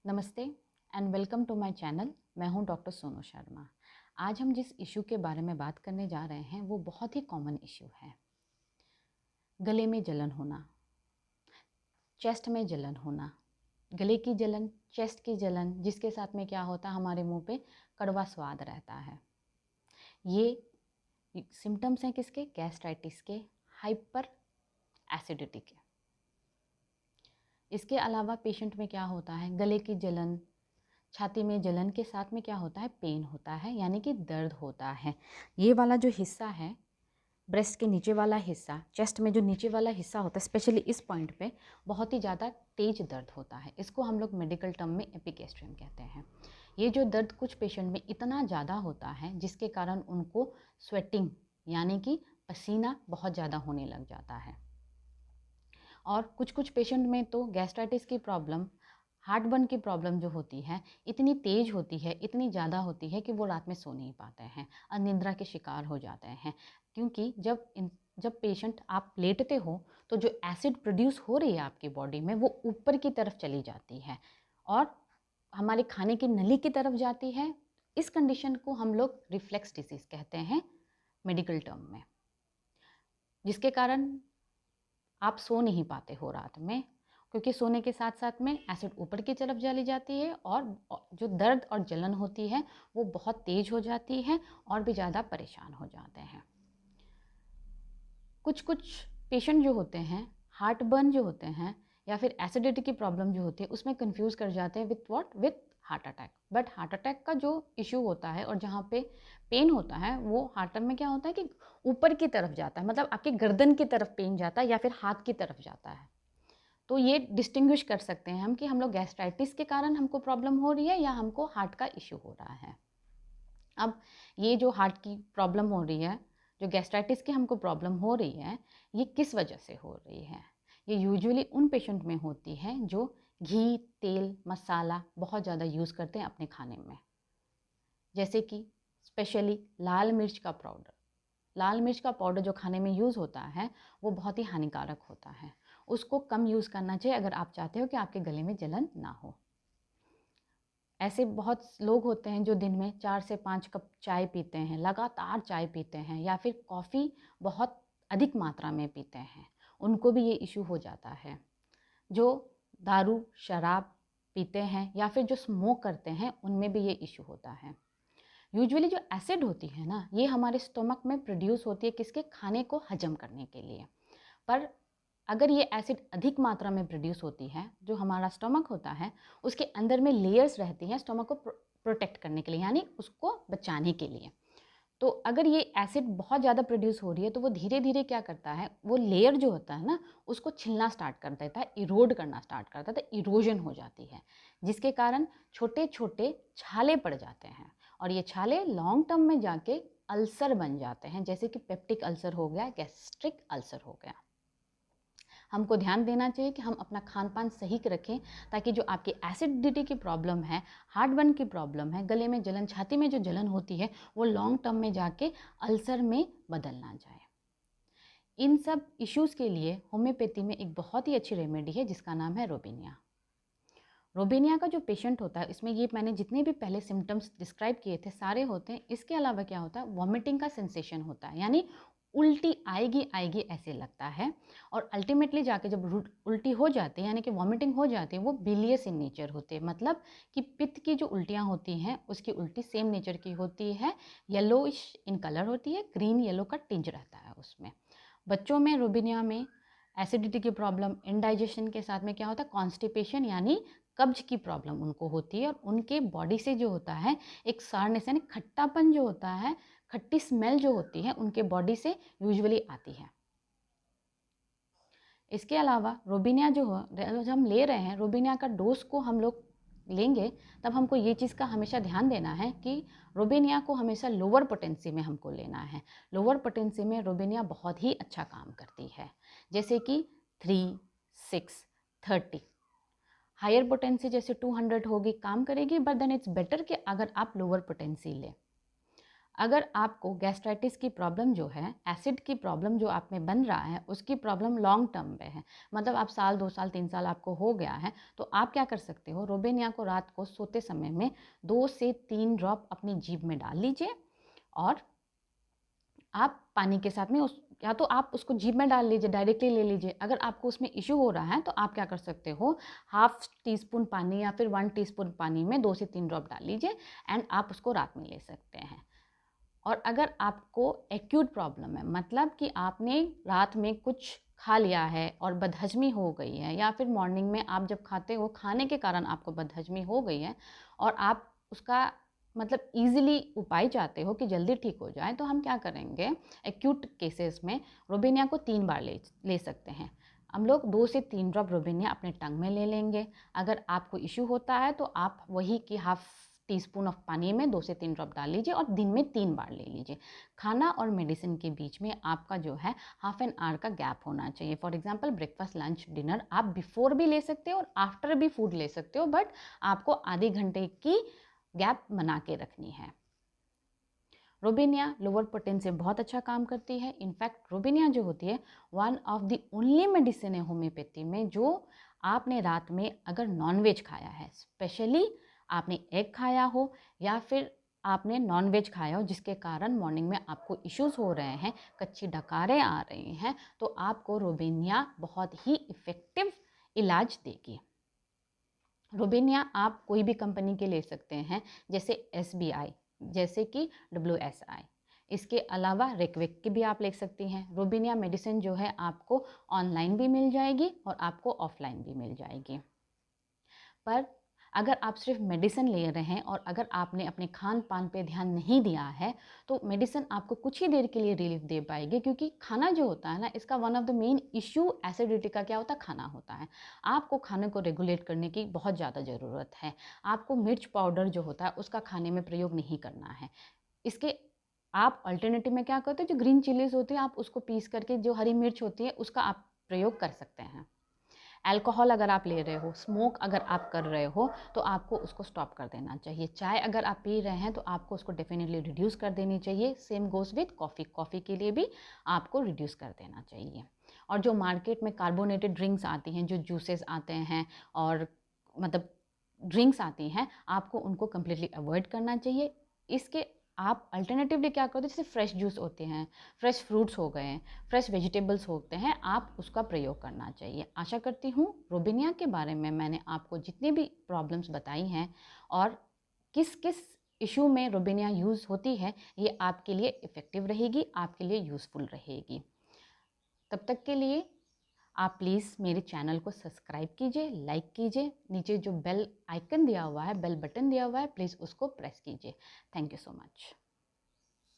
नमस्ते and welcome to my channel. मैं हूं डॉक्टर सोनू शर्मा। आज हम जिस इशू के बारे में बात करने जा रहे हैं वो बहुत ही कॉमन इशू है। गले में जलन होना, चेस्ट में जलन होना, गले की जलन, चेस्ट की जलन, जिसके साथ में क्या होता है हमारे मुंह पे कड़वा स्वाद रहता है। ये सिम्टम्स हैं किसके? गैस्ट्राइटिस के, हाइपर एसिडिटी के। इसके अलावा पेशेंट में क्या होता है? गले की जलन, छाती में जलन के साथ में क्या होता है? पेन होता है, यानी कि दर्द होता है। ये वाला जो हिस्सा है, ब्रेस्ट के नीचे वाला हिस्सा, चेस्ट में जो नीचे वाला हिस्सा होता है, स्पेशली इस पॉइंट पे बहुत ही ज़्यादा तेज दर्द होता है। इसको हम लोग मेडिकल टर्म में एपिगैस्ट्रियम कहते हैं। ये जो दर्द कुछ पेशेंट में इतना ज़्यादा होता है जिसके कारण उनको स्वेटिंग यानी कि पसीना बहुत ज़्यादा होने लग जाता है। और कुछ पेशेंट में तो गैस्ट्राइटिस की प्रॉब्लम, हार्टबर्न की प्रॉब्लम जो होती है इतनी तेज होती है, इतनी ज़्यादा होती है कि वो रात में सो नहीं पाते हैं, अनिद्रा के शिकार हो जाते हैं। क्योंकि जब पेशेंट आप लेटते हो तो जो एसिड प्रोड्यूस हो रही है आपकी बॉडी में वो ऊपर की तरफ चली जाती है और हमारे खाने की नली की तरफ जाती है। इस कंडीशन को हम लोग रिफ्लेक्स डिसीज़ कहते हैं मेडिकल टर्म में, जिसके कारण आप सो नहीं पाते हो रात में, क्योंकि सोने के साथ साथ में एसिड ऊपर की तरफ चली जाती है और जो दर्द और जलन होती है वो बहुत तेज हो जाती है और भी ज़्यादा परेशान हो जाते हैं। कुछ पेशेंट जो होते हैं, हार्ट बर्न जो होते हैं या फिर एसिडिटी की प्रॉब्लम जो होती है उसमें कंफ्यूज कर जाते हैं with what? With heart attack. But heart attack का जो इशू होता है और जहाँ पे पेन होता है वो हार्ट में क्या होता है कि ऊपर की तरफ जाता है, मतलब आपके गर्दन की तरफ पेन जाता है या फिर हाथ की तरफ जाता है। तो ये डिस्टिंग्विश कर सकते हैं हम कि हम लोग गैस्ट्राइटिस के कारण हमको प्रॉब्लम हो रही है या हमको हार्ट का इशू हो रहा है। अब ये जो हार्ट की प्रॉब्लम हो रही है, जो गैस्ट्राइटिस की हमको प्रॉब्लम हो रही है, ये किस वजह से हो रही है? ये यूजुअली उन पेशेंट में होती है जो घी, तेल, मसाला बहुत ज़्यादा यूज़ करते हैं अपने खाने में। जैसे कि स्पेशली लाल मिर्च का पाउडर। लाल मिर्च का पाउडर जो खाने में यूज़ होता है वो बहुत ही हानिकारक होता है। उसको कम यूज़ करना चाहिए अगर आप चाहते हो कि आपके गले में जलन ना हो। ऐसे बहुत लोग होते हैं जो दिन में 4 से 5 कप चाय पीते हैं, लगातार चाय पीते हैं या फिर कॉफ़ी बहुत अधिक मात्रा में पीते हैं, उनको भी ये इशू हो जाता है। जो दारू, शराब पीते हैं या फिर जो स्मोक करते हैं उनमें भी ये इशू होता है। यूजुअली जो एसिड होती है ना, ये हमारे स्टमक में प्रोड्यूस होती है किसके? खाने को हजम करने के लिए। पर अगर ये एसिड अधिक मात्रा में प्रोड्यूस होती है, जो हमारा स्टमक होता है उसके अंदर में लेयर्स रहती हैं स्टमक को प्रोटेक्ट करने के लिए, यानी उसको बचाने के लिए। तो अगर ये एसिड बहुत ज़्यादा प्रोड्यूस हो रही है तो वो धीरे धीरे क्या करता है, वो लेयर जो होता है ना उसको छिलना स्टार्ट कर देता है, इरोड करना स्टार्ट करता है, तो इरोजन हो जाती है, जिसके कारण छोटे छोटे छाले पड़ जाते हैं और ये छाले लॉन्ग टर्म में जाके अल्सर बन जाते हैं, जैसे कि पेप्टिक अल्सर हो गया, गैस्ट्रिक अल्सर हो गया। हमको ध्यान देना चाहिए कि हम अपना खान पान सही रखें ताकि जो आपकी एसिडिटी की प्रॉब्लम है, हार्टबर्न की प्रॉब्लम है, गले में जलन, छाती में जो जलन होती है वो लॉन्ग टर्म में जाके अल्सर में बदल ना जाए। इन सब इश्यूज़ के लिए होम्योपैथी में एक बहुत ही अच्छी रेमेडी है जिसका नाम है रोबिनिया। रोबिनिया का जो पेशेंट होता है, इसमें ये मैंने जितने भी पहले सिम्टम्स डिस्क्राइब किए थे सारे होते हैं। इसके अलावा क्या होता है, वॉमिटिंग का सेंसेशन होता है, यानी उल्टी आएगी आएगी ऐसे लगता है। और अल्टीमेटली जाके जब उल्टी हो जाती है यानी कि वॉमिटिंग हो जाती है, वो बिलियस इन नेचर होती है, मतलब कि पित्त की जो उल्टियाँ होती हैं उसकी उल्टी सेम नेचर की होती है, येलोइश इन कलर होती है, ग्रीन येलो का टिंज रहता है उसमें। बच्चों में रोबिनिया में एसिडिटी की प्रॉब्लम, इंडाइजेशन के साथ में क्या होता है, कॉन्स्टिपेशन यानी कब्ज की प्रॉब्लम उनको होती है और उनके बॉडी से जो होता है एक सारनेस यानी खट्टापन जो होता है, खट्टी स्मेल जो होती है उनके बॉडी से यूजुअली आती है। इसके अलावा रोबिनिया जो हम ले रहे हैं, रोबिनिया का डोज को हम लोग लेंगे तब हमको ये चीज़ का हमेशा ध्यान देना है कि रोबिनिया को हमेशा लोअर पोटेंसी में हमको लेना है। लोअर पोटेंसी में रोबिनिया बहुत ही अच्छा काम करती है, जैसे कि 3, 6, 30। हायर पोटेंसी जैसे 200 होगी काम करेगी, बट देन इट्स बेटर कि अगर आप लोअर पोटेंसी लें। अगर आपको गैस्ट्राइटिस की प्रॉब्लम जो है, एसिड की प्रॉब्लम जो आप में बन रहा है, उसकी प्रॉब्लम लॉन्ग टर्म पे है, मतलब आप साल 2 साल 3 साल आपको हो गया है, तो आप क्या कर सकते हो, रोबेनिया को रात को सोते समय में 2 से 3 ड्रॉप अपनी जीभ में डाल लीजिए और आप पानी के साथ में उस या तो आप उसको जीभ में डाल लीजिए, डायरेक्टली ले लीजिए। अगर आपको उसमें इश्यू हो रहा है तो आप क्या कर सकते हो, हाफ टी स्पून पानी या फिर 1 टीस्पून पानी में 2 से 3 ड्रॉप डाल लीजिए एंड आप उसको रात में ले सकते हैं। और अगर आपको एक्यूट प्रॉब्लम है, मतलब कि आपने रात में कुछ खा लिया है और बदहजमी हो गई है, या फिर मॉर्निंग में आप जब खाते हो खाने के कारण आपको बदहजमी हो गई है और आप उसका मतलब ईजिली उपाय चाहते हो कि जल्दी ठीक हो जाए, तो हम क्या करेंगे, एक्यूट केसेस में रोबेनिया को 3 बार ले सकते हैं। हम लोग 2 से 3 ड्रॉप रोबेनिया अपने टंग में ले लेंगे। अगर आपको इश्यू होता है तो आप वही कि हाफ टीस्पून ऑफ पानी में 2 से 3 ड्रॉप डाल लीजिए और दिन में 3 बार ले लीजिए। खाना और मेडिसिन के बीच में आपका जो है हाफ एन आवर का गैप होना चाहिए। For example breakfast, lunch, dinner आप बिफोर भी ले सकते हो और आफ्टर भी फूड ले सकते हो, बट आपको आधे घंटे की गैप बना के रखनी है। रोबेनिया लोअर पोटेंस से बहुत अच्छा काम करती है। इनफैक्ट रोबेनिया जो होती है one of the only medicine है होम्योपैथी में जो आपने रात में अगर नॉनवेज खाया है, स्पेशली आपने एग खाया हो या फिर आपने नॉनवेज खाया हो जिसके कारण मॉर्निंग में आपको इश्यूज हो रहे हैं, कच्ची डकारें आ रही हैं, तो आपको रोबेनिया बहुत ही इफ़ेक्टिव इलाज देगी। रोबेनिया आप कोई भी कंपनी के ले सकते हैं, जैसे SBI, जैसे कि WSI। इसके अलावा रेकवेक की भी आप ले सकती हैं। रोबेनिया मेडिसिन जो है आपको ऑनलाइन भी मिल जाएगी और आपको ऑफलाइन भी मिल जाएगी। पर अगर आप सिर्फ मेडिसिन ले रहे हैं और अगर आपने अपने खान पान पे ध्यान नहीं दिया है तो मेडिसिन आपको कुछ ही देर के लिए रिलीफ दे पाएगी, क्योंकि खाना जो होता है ना, इसका one of the main issue acidity का क्या होता है, खाना होता है। आपको खाने को रेगुलेट करने की बहुत ज़्यादा ज़रूरत है। आपको मिर्च पाउडर जो होता है उसका खाने में प्रयोग नहीं करना है। इसके आप अल्टरनेटिव में क्या करते हो, जो ग्रीन चिलीज़ होती है आप उसको पीस करके, जो हरी मिर्च होती है उसका आप प्रयोग कर सकते हैं। अल्कोहल अगर आप ले रहे हो, स्मोक अगर आप कर रहे हो तो आपको उसको स्टॉप कर देना चाहिए। चाय अगर आप पी रहे हैं तो आपको उसको डेफिनेटली रिड्यूस कर देनी चाहिए। Same goes with coffee, coffee के लिए भी आपको रिड्यूस कर देना चाहिए। और जो मार्केट में कार्बोनेटेड ड्रिंक्स आती हैं, जो जूसेस आते हैं और मतलब ड्रिंक्स आती हैं, आपको उनको कम्प्लीटली अवॉइड करना चाहिए। इसके आप अल्टरनेटिवली क्या करते हैं, जैसे फ्रेश जूस होते हैं, फ्रेश फ्रूट्स हो गए, फ्रेश वेजिटेबल्स होते हैं, आप उसका प्रयोग करना चाहिए। आशा करती हूँ रोबेनिया के बारे में मैंने आपको जितनी भी प्रॉब्लम्स बताई हैं और किस किस इशू में रोबेनिया यूज़ होती है, ये आपके लिए इफ़ेक्टिव रहेगी, आपके लिए यूज़फुल रहेगी। तब तक के लिए आप प्लीज़ मेरे चैनल को सब्सक्राइब कीजिए, लाइक कीजिए, नीचे जो बेल आइकन दिया हुआ है, बेल बटन दिया हुआ है, प्लीज़ उसको प्रेस कीजिए। Thank you so much.